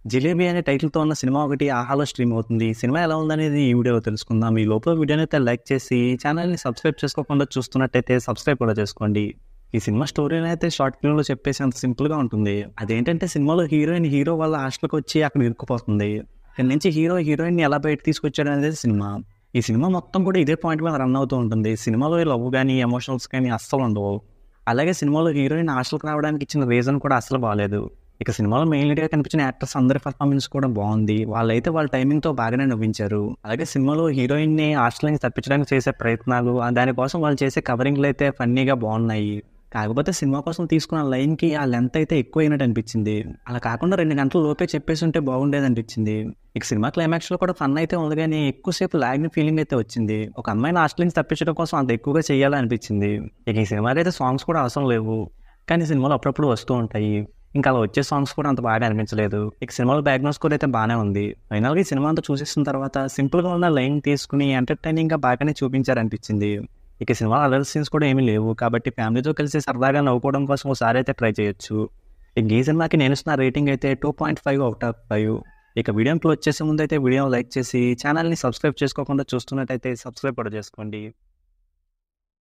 'జిలేబీ' అనే టైటిల్‌తో ఉన్న సినిమా ఒకటి 'ఆహాలో' స్ట్రీమ్ అవుతుంది. ఈ సినిమా ఎలా ఉందనేది ఈ వీడియోలో తెలుసుకుందాం. ఈ లోపల వీడియోనైతే లైక్ చేసి ఛానల్‌ని సబ్స్క్రైబ్ చేసుకోకుండా చూస్తున్నట్టయితే సబ్స్క్రైబ్ కూడా చేసుకోండి. ఈ సినిమా స్టోరీనైతే షార్ట్ ఫిల్మ్‌లో చెప్పేసేంత సింపుల్‌గా ఉంటుంది. అదేంటంటే సినిమాలో హీరో వాళ్ళ హాస్టల్‌కొచ్చి అక్కడ ఇరుక్కుపోతుంది. అక్కడి నుంచి హీరోయిన్‌ని ఎలా బయటకి తీసుకొచ్చాడనేది సినిమా. ఈ సినిమా మొత్తం కూడా ఇదే పాయింట్ మీద రన్ అవుతూ ఉంటుంది. సినిమాలో లవ్ గాని, ఎమోషనల్స్ గాని అస్సలుండవు. అలాగే సినిమాలో హీరోయిన్ హాస్టల్‌కి రావడానికి ఇచ్చిన రీజన్ కూడా అస్సలు బాలేదు. ఇక సినిమాలో మెయిన్ లీడ్‌గా కనిపించిన యాక్టర్స్ అందరి పర్ఫార్మెన్స్ కూడా బావుంది. వాళ్ళైతే వాళ్ళ టైమింగ్‌తో బాగానే నవ్వించారు. అలాగే సినిమాలో హీరోయిన్‌ని హాస్టల్ నుంచి తప్పించడానికి చేసే ప్రయత్నాలు, దానికోసం వాళ్ళు చేసే కవరింగ్‌లయితే ఫన్నీగా బావున్నాయి. కాకపోతే సినిమా కోసం తీసుకున్న లైన్‌కి ఆ లెంత్ అయితే ఎక్కువైనట్టు అనిపించింది. అలా కాకుండా 2 గంటల లోపే చెప్పేసుంటే బాగుండేదనిపించింది. ఇక సినిమా క్లైమాక్స్‌లో కూడా ఫన్ అయితే ఉంది గానీ, ఎక్కువసేపు లాగిన ఫీలింగ్ అయితే వచ్చింది. ఒక అమ్మాయిని హాస్టల్ నుంచి తప్పించడం కోసం అంత ఎక్కువగా చేయాలనిపించింది. ఇక ఈ సినిమాలో అయితే సాంగ్స్ కూడా అవసరం లేవు. కానీ సినిమాలో అప్పుడప్పుడు వస్తూ ఉంటాయి. ఇంకా అలా వచ్చే సాంగ్స్ కూడా అంత బాగా అనిపించలేదు. ఇక సినిమాలో బ్యాక్‌గ్రౌండ్ స్కోర్ అయితే బానే ఉంది. ఫైనల్‌గా ఈ సినిమా అంతా చూసేసిన తర్వాత సింపుల్‌గా ఉన్న లైన్ తీసుకొని ఎంటర్‌టైనింగ్‌గా బాగానే చూపించారనిపించింది. ఇక సినిమాలో అల్లరి సీన్స్ కూడా ఏమీ లేవు. కాబట్టి ఫ్యామిలీతో కలిసి సరదాగా నవ్వుకోవడం కోసం ఓసారి అయితే ట్రై చేయొచ్చు. ఇంక ఈ సినిమాకి నేను ఇస్తున్న రేటింగ్ అయితే 2.5 ఔట్ ఆఫ్ 5. ఇక వీడియోని క్లోజ్ చేసే ముందైతే వీడియోని లైక్ చేసి ఛానల్‌ని సబ్స్క్రైబ్ చేసుకోకుండా చూస్తున్నట్టయితే సబ్స్క్రైబ్ కూడా చేసుకోండి.